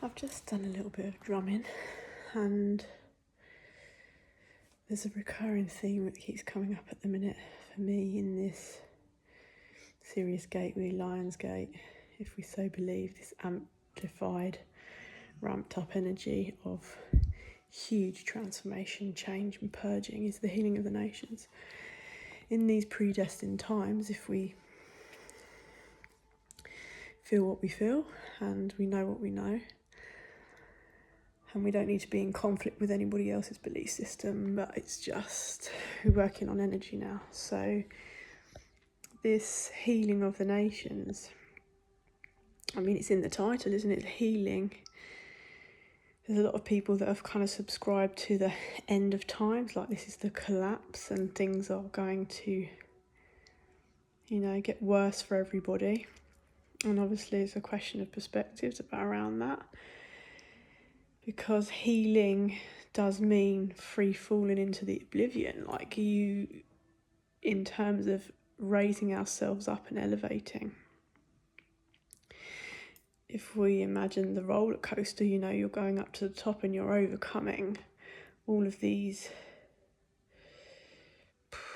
I've just done a little bit of drumming, and there's a recurring theme that keeps coming up at the minute for me in this Sirius gateway, lionsgate, if we so believe, this amplified, ramped up energy of huge transformation, change and purging is the healing of the nations. In these predestined times, if we feel what we feel and we know what we know, and we don't need to be in conflict with anybody else's belief system, but it's just we're working on energy now. So this healing of the nations, I mean, it's in the title, isn't it? Healing. There's a lot of people that have kind of subscribed to the end of times, like this is the collapse and things are going to, get worse for everybody. And obviously it's a question of perspectives around that, because healing does mean free falling into the oblivion, like in terms of raising ourselves up and elevating. If we imagine the roller coaster, you're going up to the top and you're overcoming all of these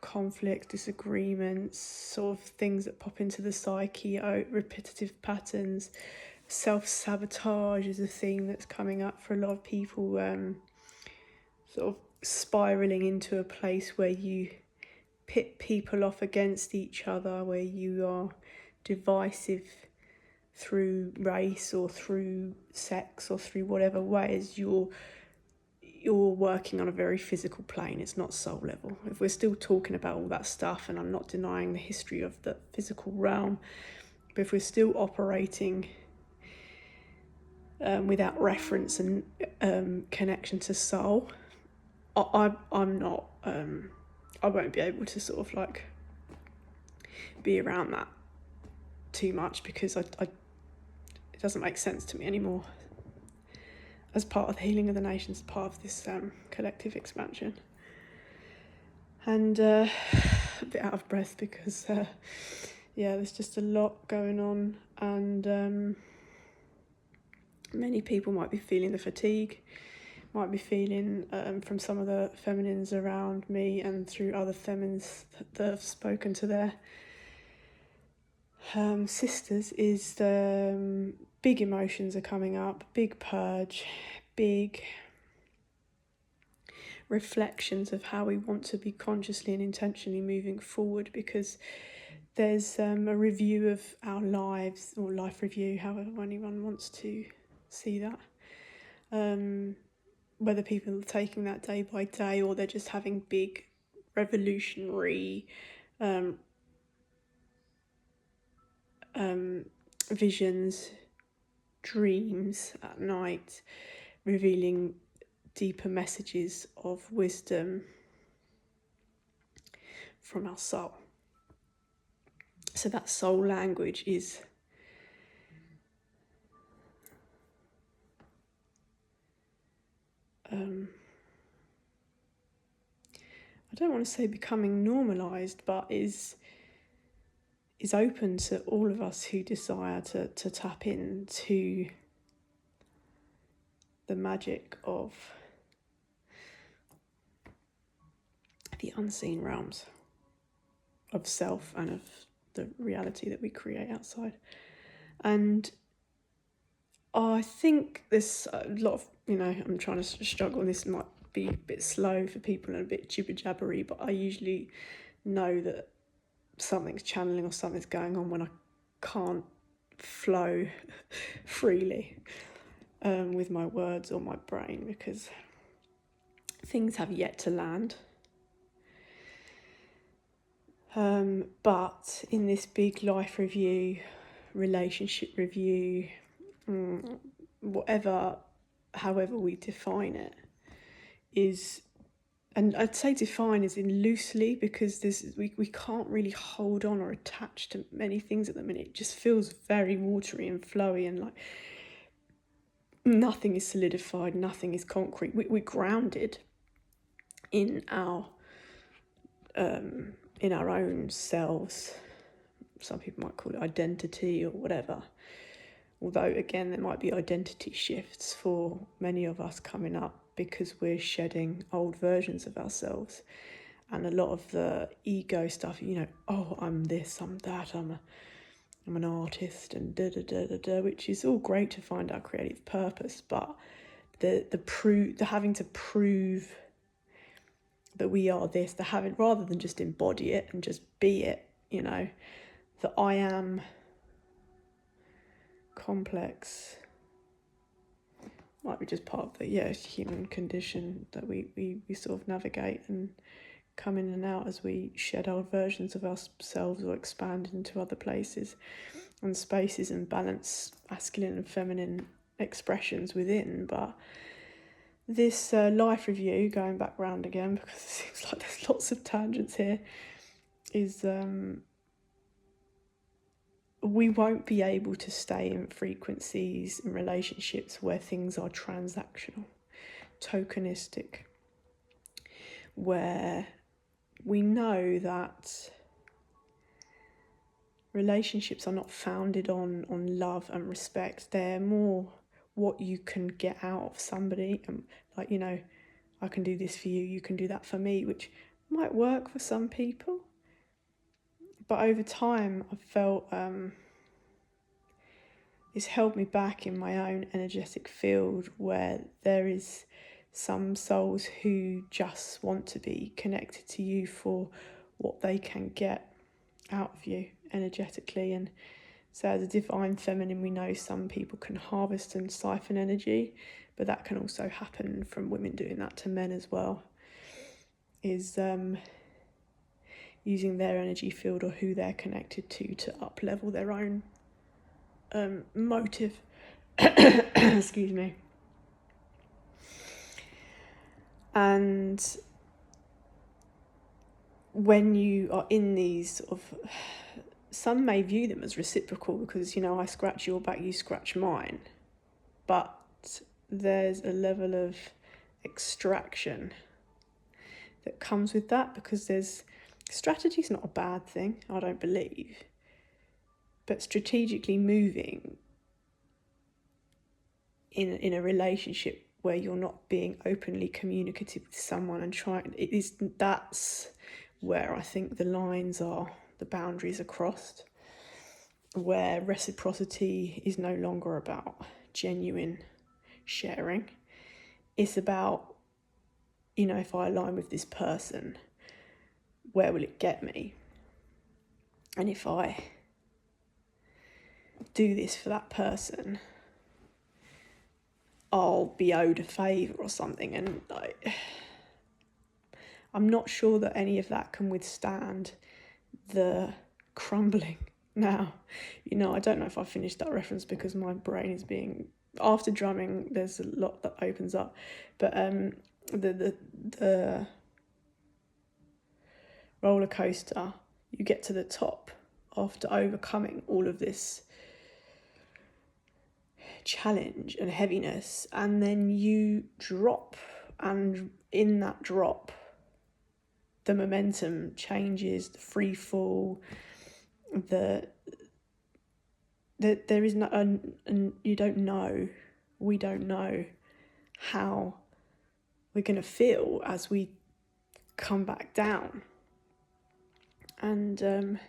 conflicts, disagreements, sort of things that pop into the psyche, repetitive patterns. Self-sabotage is a theme that's coming up for a lot of people, sort of spiralling into a place where you pit people off against each other, where you are divisive through race or through sex or through whatever ways you're working on a very physical plane. It's not soul level. If we're still talking about all that stuff, and I'm not denying the history of the physical realm, but if we're still operating without reference and connection to soul, I'm not. I won't be able to sort of like be around that too much, because it doesn't make sense to me anymore as part of the healing of the nations, part of this collective expansion. And a bit out of breath because there's just a lot going on, and many people might be feeling the fatigue, might be feeling from some of the feminines around me and through other feminines that have spoken to their sisters, is the big emotions are coming up, big purge, big reflections of how we want to be consciously and intentionally moving forward, because there's a review of our lives, or life review, however anyone wants to see that. Whether people are taking that day by day or they're just having big revolutionary visions, dreams at night, revealing deeper messages of wisdom from our soul. So that soul language is I don't want to say becoming normalised, but is open to all of us who desire to tap into the magic of the unseen realms of self and of the reality that we create outside. And I think there's a lot of, I'm trying to struggle, and this might be a bit slow for people and a bit jibber-jabbery, but I usually know that something's channeling or something's going on when I can't flow freely with my words or my brain, because things have yet to land. But in this big life review, relationship review, however we define it, is, and I'd say define as in loosely, because we can't really hold on or attach to many things at the minute. It just feels very watery and flowy, and like nothing is solidified, nothing is concrete. We're grounded in our own selves. Some people might call it identity or whatever. Although, again, there might be identity shifts for many of us coming up because we're shedding old versions of ourselves. And a lot of the ego stuff, oh, I'm this, I'm that, I'm an artist, and da-da-da-da-da, which is all great to find our creative purpose, but the having to prove that we are this, the having, rather than just embody it and just be it, the I am complex might be just part of the human condition that we sort of navigate and come in and out as we shed old versions of ourselves or expand into other places and spaces and balance masculine and feminine expressions within. But this life review, going back round again because it seems like there's lots of tangents here, is we won't be able to stay in frequencies and relationships where things are transactional, tokenistic, where we know that relationships are not founded on love and respect. They're more what you can get out of somebody. And I can do this for you, you can do that for me, which might work for some people. But over time, I've felt it's held me back in my own energetic field, where there is some souls who just want to be connected to you for what they can get out of you energetically. And so as a divine feminine, we know some people can harvest and siphon energy, but that can also happen from women doing that to men as well, is using their energy field or who they're connected to up-level their own motive. Excuse me. And when you are in these sort of, some may view them as reciprocal because, I scratch your back, you scratch mine. But there's a level of extraction that comes with that, because strategy's not a bad thing, I don't believe. But strategically moving in a relationship where you're not being openly communicative with someone and that's where I think the boundaries are crossed, where reciprocity is no longer about genuine sharing. It's about, if I align with this person, where will it get me? And if I do this for that person, I'll be owed a favour or something. And I'm not sure that any of that can withstand the crumbling now. I don't know if I finished that reference because my brain is being, after drumming, there's a lot that opens up. But the roller coaster, you get to the top after overcoming all of this challenge and heaviness, and then you drop, and in that drop the momentum changes, the free fall, there is no, and we don't know how we're going to feel as we come back down. And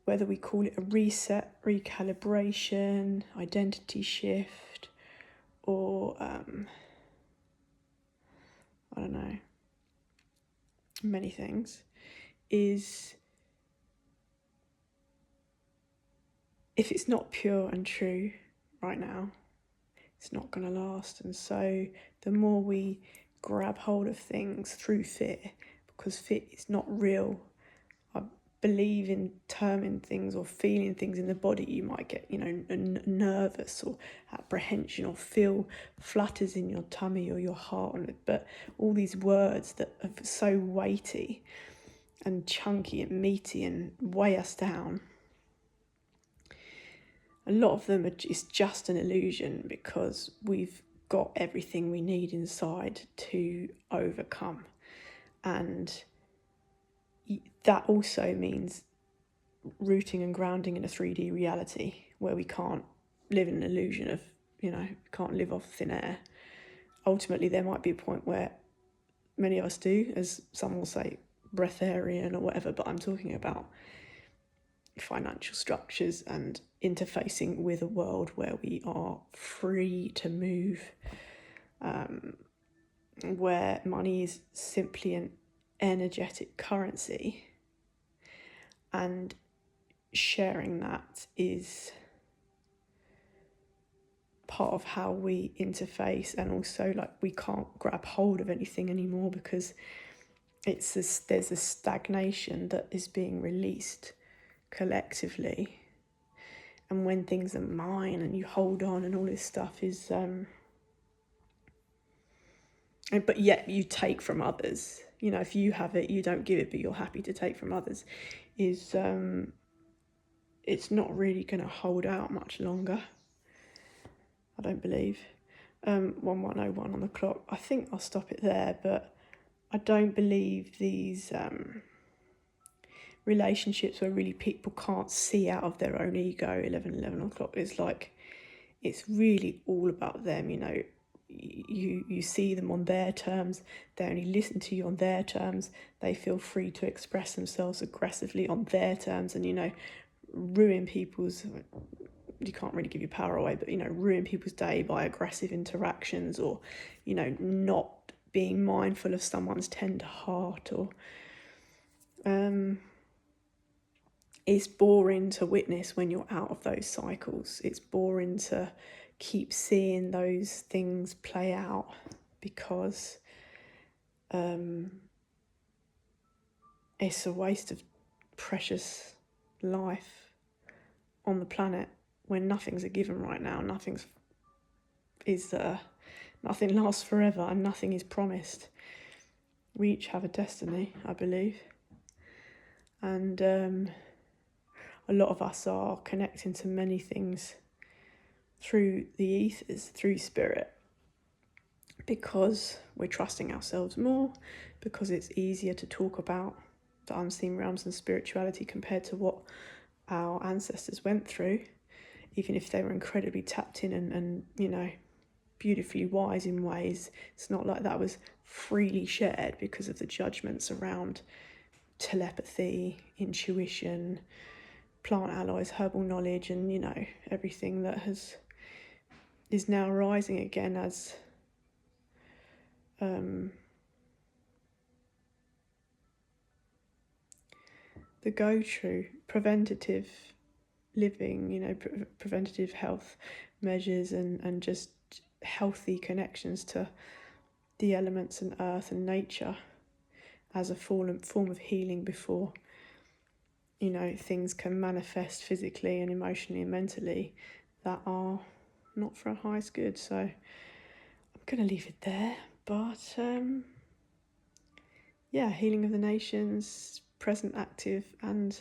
whether we call it a reset, recalibration, identity shift, or I don't know, many things, is if it's not pure and true right now, it's not going to last. And so the more we grab hold of things through fear, because fear is not real. I believe in terming things or feeling things in the body. You might get, nervous or apprehension, or feel flutters in your tummy or your heart. But all these words that are so weighty and chunky and meaty and weigh us down, a lot of them is just an illusion, because we've got everything we need inside to overcome. And that also means rooting and grounding in a 3D reality, where we can't live in an illusion of, can't live off thin air. Ultimately, there might be a point where many of us do, as some will say, breatharian or whatever, but I'm talking about financial structures and interfacing with a world where we are free to move, where money is simply an energetic currency, and sharing that is part of how we interface. And also, like, we can't grab hold of anything anymore because there's a stagnation that is being released collectively. And when things are mine and you hold on and all this stuff is but yet you take from others, if you have it, you don't give it, but you're happy to take from others, is it's not really going to hold out much longer, I don't believe. 1101 on the clock. I think I'll stop it there, but I don't believe these relationships where really people can't see out of their own ego. 11 o'clock is like, it's really all about them. You see them on their terms, they only listen to you on their terms, they feel free to express themselves aggressively on their terms, and ruin people's, you can't really give your power away, but ruin people's day by aggressive interactions, or not being mindful of someone's tender heart, or it's boring to witness when you're out of those cycles. It's boring to keep seeing those things play out, because it's a waste of precious life on the planet when nothing's a given right now. Nothing lasts forever, and nothing is promised. We each have a destiny, I believe, and a lot of us are connecting to many things through the ethers, through spirit, because we're trusting ourselves more, because it's easier to talk about the unseen realms and spirituality compared to what our ancestors went through, even if they were incredibly tapped in and beautifully wise in ways. It's not like that was freely shared because of the judgments around telepathy, intuition, plant alloys, herbal knowledge, and everything that is now rising again as the go-to preventative living, preventative health measures, and just healthy connections to the elements and earth and nature as a form of healing before things can manifest physically and emotionally and mentally that are not for our highest good. So I'm going to leave it there, but healing of the nations, present, active, and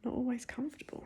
not always comfortable.